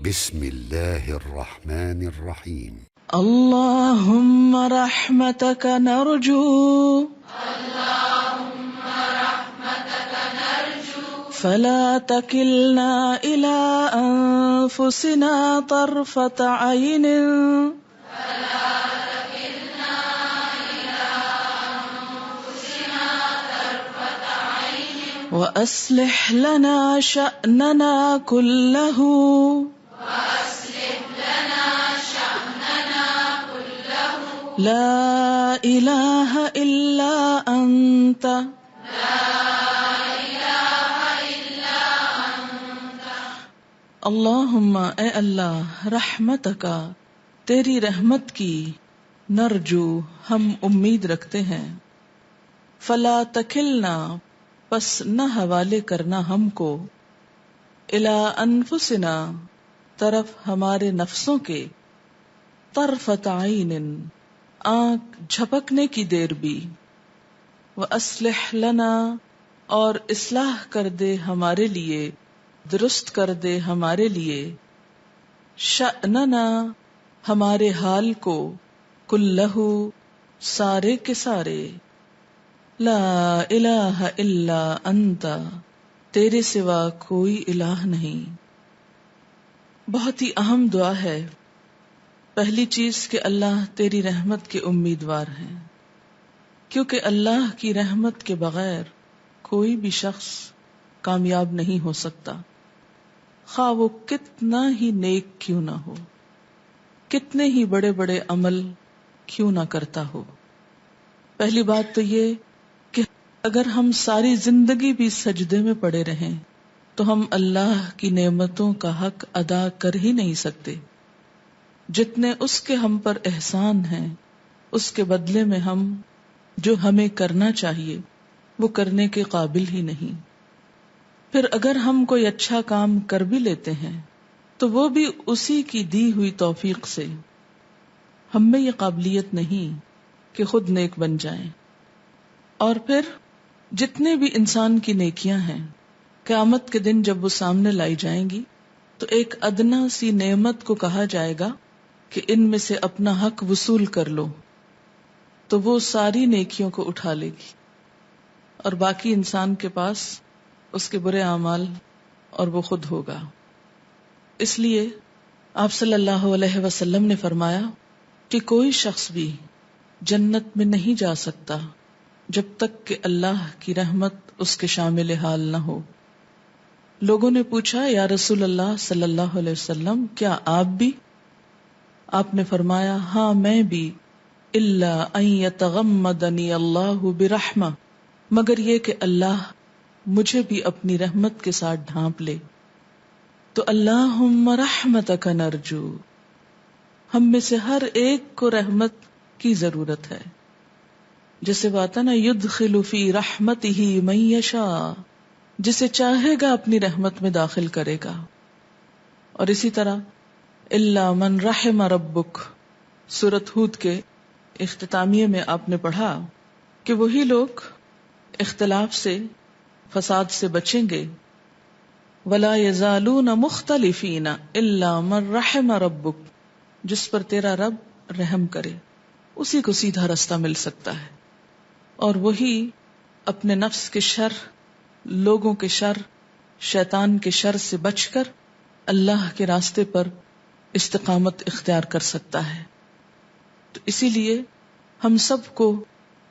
بسم اللہ الرحمن الرحیم. اللہم رحمتک نرجو فلا تکلنا الی انفسنا طرفۃ عین وأصلح لنا شأننا كله لا إله إلا أنت اللہم اے اللہ رحمتک تیری رحمت کی نرجو ہم امید رکھتے ہیں فلا تکلنا پس نہ حوالے کرنا ہم کو الی انفسنا طرف ہمارے نفسوں کے طرفۃ عین آنکھ جھپکنے کی دیر بھی وَأَصْلِحْ لَنَا اور اصلاح کر دے ہمارے لیے درست کر دے ہمارے لیے شأننا ہمارے حال کو کلہ سارے کے سارے لا الہ الا انت تیرے سوا کوئی الہ نہیں. بہت ہی اہم دعا ہے. پہلی چیز کہ اللہ تیری رحمت کے امیدوار ہیں، کیونکہ اللہ کی رحمت کے بغیر کوئی بھی شخص کامیاب نہیں ہو سکتا، خواہ وہ کتنا ہی نیک کیوں نہ ہو، کتنے ہی بڑے بڑے عمل کیوں نہ کرتا ہو. پہلی بات تو یہ کہ اگر ہم ساری زندگی بھی سجدے میں پڑے رہیں تو ہم اللہ کی نعمتوں کا حق ادا کر ہی نہیں سکتے. جتنے اس کے ہم پر احسان ہیں اس کے بدلے میں ہم جو ہمیں کرنا چاہیے وہ کرنے کے قابل ہی نہیں. پھر اگر ہم کوئی اچھا کام کر بھی لیتے ہیں تو وہ بھی اسی کی دی ہوئی توفیق سے. ہم میں یہ قابلیت نہیں کہ خود نیک بن جائیں. اور پھر جتنے بھی انسان کی نیکیاں ہیں قیامت کے دن جب وہ سامنے لائی جائیں گی تو ایک ادنا سی نعمت کو کہا جائے گا کہ ان میں سے اپنا حق وصول کر لو، تو وہ ساری نیکیوں کو اٹھا لے گی اور باقی انسان کے پاس اس کے برے اعمال اور وہ خود ہوگا. اس لیے آپ صلی اللہ علیہ وسلم نے فرمایا کہ کوئی شخص بھی جنت میں نہیں جا سکتا جب تک کہ اللہ کی رحمت اس کے شامل حال نہ ہو. لوگوں نے پوچھا یا رسول اللہ صلی اللہ علیہ وسلم کیا آپ بھی؟ آپ نے فرمایا ہاں میں بھی، الا ان یتغمدنی اللہ برحمہ مگر یہ کہ اللہ مجھے بھی اپنی رحمت کے ساتھ ڈھانپ لے. تو اللہم رحمتک نرجو، ہم میں سے ہر ایک کو رحمت کی ضرورت ہے. جیسے بات ہے نا یدخل فی رحمتہ من یشاء، جسے چاہے گا اپنی رحمت میں داخل کرے گا. اور اسی طرح الا من رحم ربک، سورۃ ہود کے اختتامیے میں آپ نے پڑھا کہ وہی لوگ اختلاف سے فساد سے بچیں گے. ولا یزالون مختلفین الا من رحم ربک، جس پر تیرا رب رحم کرے اسی کو سیدھا رستہ مل سکتا ہے. اور وہی اپنے نفس کے شر، لوگوں کے شر، شیطان کے شر سے بچ کر اللہ کے راستے پر استقامت اختیار کر سکتا ہے. تو اسی لیے ہم سب کو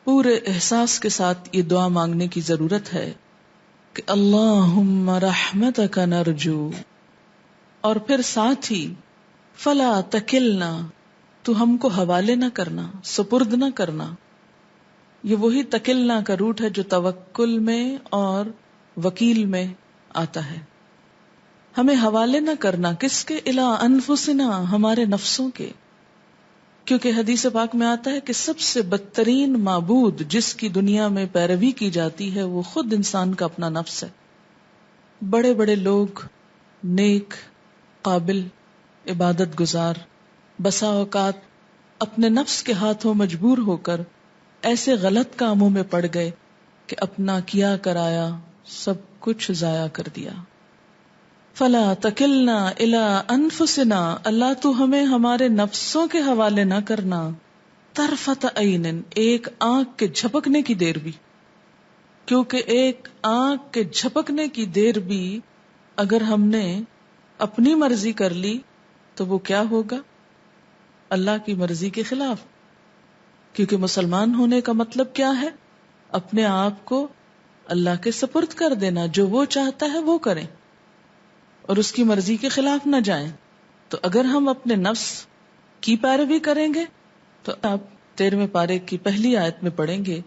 پورے احساس کے ساتھ یہ دعا مانگنے کی ضرورت ہے کہ اللہم رحمتک نرجو، اور پھر ساتھ ہی فلا تکلنا، تو ہم کو حوالے نہ کرنا، سپرد نہ کرنا. یہ وہی تکلنا کا روٹ ہے جو توکل میں اور وکیل میں آتا ہے. ہمیں حوالے نہ کرنا کس کے؟ الی انفسنا، ہمارے نفسوں کے. کیونکہ حدیث پاک میں آتا ہے کہ سب سے بدترین معبود جس کی دنیا میں پیروی کی جاتی ہے وہ خود انسان کا اپنا نفس ہے. بڑے بڑے لوگ، نیک، قابل، عبادت گزار، بسا اوقات اپنے نفس کے ہاتھوں مجبور ہو کر ایسے غلط کاموں میں پڑ گئے کہ اپنا کیا کرایا سب کچھ ضائع کر دیا. فلا تکلنا الی انفسنا، اللہ تو ہمیں ہمارے نفسوں کے حوالے نہ کرنا، طرفت عین، ایک آنکھ کے جھپکنے کی دیر بھی، کیونکہ ایک آنکھ کے جھپکنے کی دیر بھی اگر ہم نے اپنی مرضی کر لی تو وہ کیا ہوگا؟ اللہ کی مرضی کے خلاف. کیونکہ مسلمان ہونے کا مطلب کیا ہے؟ اپنے آپ کو اللہ کے سپرد کر دینا، جو وہ چاہتا ہے وہ کریں اور اس کی مرضی کے خلاف نہ جائیں. تو اگر ہم اپنے نفس کی پیروی کریں گے تو آپ 13ویں پارے کی پہلی آیت میں پڑھیں گے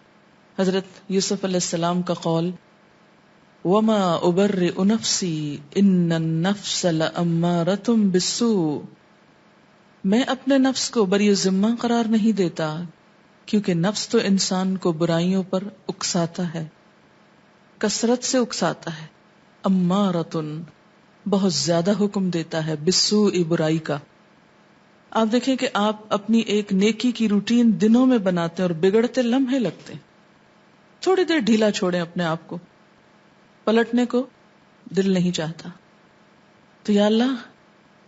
حضرت یوسف علیہ السلام کا قول، وَمَا أُبَرِّئُ نَفْسِي إِنَّ النَّفْسَ لَأَمَّارَةٌ بِالسُّوءِ، میں اپنے نفس کو بری ذمہ قرار نہیں دیتا، کیونکہ نفس تو انسان کو برائیوں پر اکساتا ہے، کثرت سے اکساتا ہے. امارتن، بہت زیادہ حکم دیتا ہے، بالسوء، برائی کا. آپ دیکھیں کہ آپ اپنی ایک نیکی کی روٹین دنوں میں بناتے ہیں اور بگڑتے لمحے لگتے ہیں. تھوڑی دیر ڈھیلا چھوڑیں اپنے آپ کو، پلٹنے کو دل نہیں چاہتا. تو یا اللہ،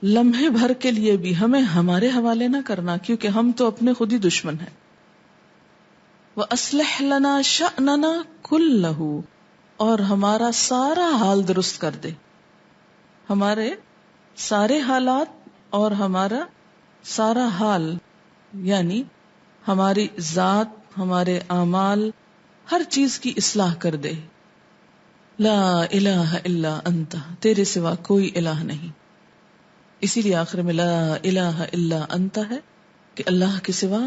لمحے بھر کے لیے بھی ہمیں ہمارے حوالے نہ کرنا، کیونکہ ہم تو اپنے خود ہی دشمن ہیں. وَأَصْلِحْ لَنَا شَأْنَنَا كُلَّهُ، اور ہمارا سارا حال درست کر دے. ہمارے سارے حالات اور ہمارا سارا حال، یعنی ہماری ذات، ہمارے اعمال، ہر چیز کی اصلاح کر دے. لا الہ الا انت، تیرے سوا کوئی الہ نہیں. اسی لیے آخر میں لا الہ الا انت ہے کہ اللہ کے سوا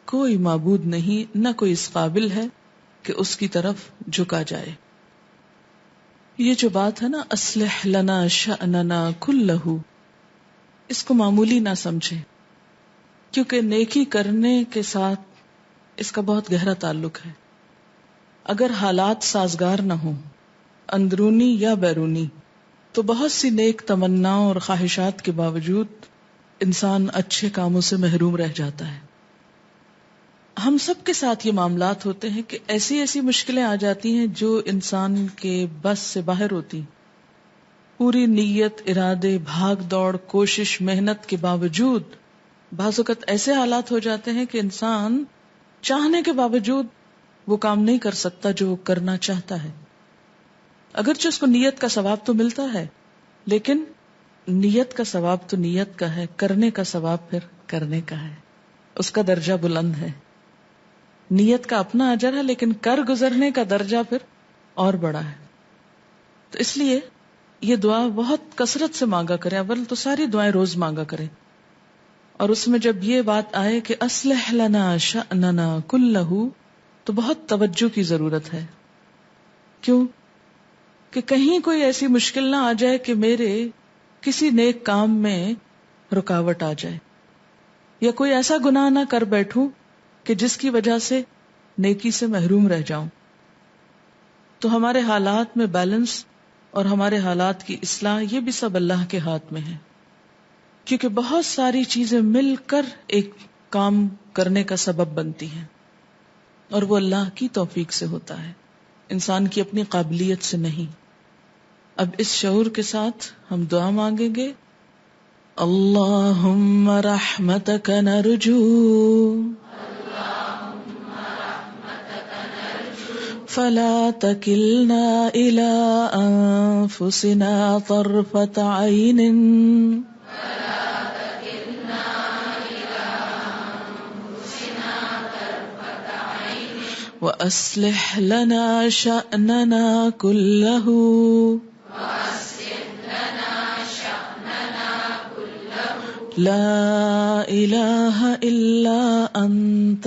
کوئی معبود نہیں، نہ کوئی اس قابل ہے کہ اس کی طرف جھکا جائے. یہ جو بات ہے نا، اصلح لنا شأننا کلہ، اس کو معمولی نہ سمجھے، کیونکہ نیکی کرنے کے ساتھ اس کا بہت گہرا تعلق ہے. اگر حالات سازگار نہ ہوں، اندرونی یا بیرونی، تو بہت سی نیک تمناؤں اور خواہشات کے باوجود انسان اچھے کاموں سے محروم رہ جاتا ہے. ہم سب کے ساتھ یہ معاملات ہوتے ہیں کہ ایسی ایسی مشکلیں آ جاتی ہیں جو انسان کے بس سے باہر ہوتی. پوری نیت، ارادے، بھاگ دوڑ، کوشش، محنت کے باوجود بعض اوقات ایسے حالات ہو جاتے ہیں کہ انسان چاہنے کے باوجود وہ کام نہیں کر سکتا جو وہ کرنا چاہتا ہے. اگرچہ اس کو نیت کا ثواب تو ملتا ہے، لیکن نیت کا ثواب تو نیت کا ہے، کرنے کا ثواب پھر کرنے کا ہے، اس کا درجہ بلند ہے. نیت کا اپنا اجر ہے، لیکن کر گزرنے کا درجہ پھر اور بڑا ہے. تو اس لیے یہ دعا بہت کثرت سے مانگا کریں. اول تو ساری دعائیں روز مانگا کریں، اور اس میں جب یہ بات آئے کہ اصلح لنا شأننا کلہ، تو بہت توجہ کی ضرورت ہے. کیوں؟ کہ کہیں کوئی ایسی مشکل نہ آ جائے کہ میرے کسی نیک کام میں رکاوٹ آ جائے، یا کوئی ایسا گناہ نہ کر بیٹھوں کہ جس کی وجہ سے نیکی سے محروم رہ جاؤں. تو ہمارے حالات میں بیلنس اور ہمارے حالات کی اصلاح، یہ بھی سب اللہ کے ہاتھ میں ہے، کیونکہ بہت ساری چیزیں مل کر ایک کام کرنے کا سبب بنتی ہیں، اور وہ اللہ کی توفیق سے ہوتا ہے، انسان کی اپنی قابلیت سے نہیں. اب اس شعور کے ساتھ ہم دعا مانگیں گے. اللہم رحمتک نرجو فلا تکلنا الی انفسنا طرفت عین وأصلح لنا شأننا كله لا إله إلا أنت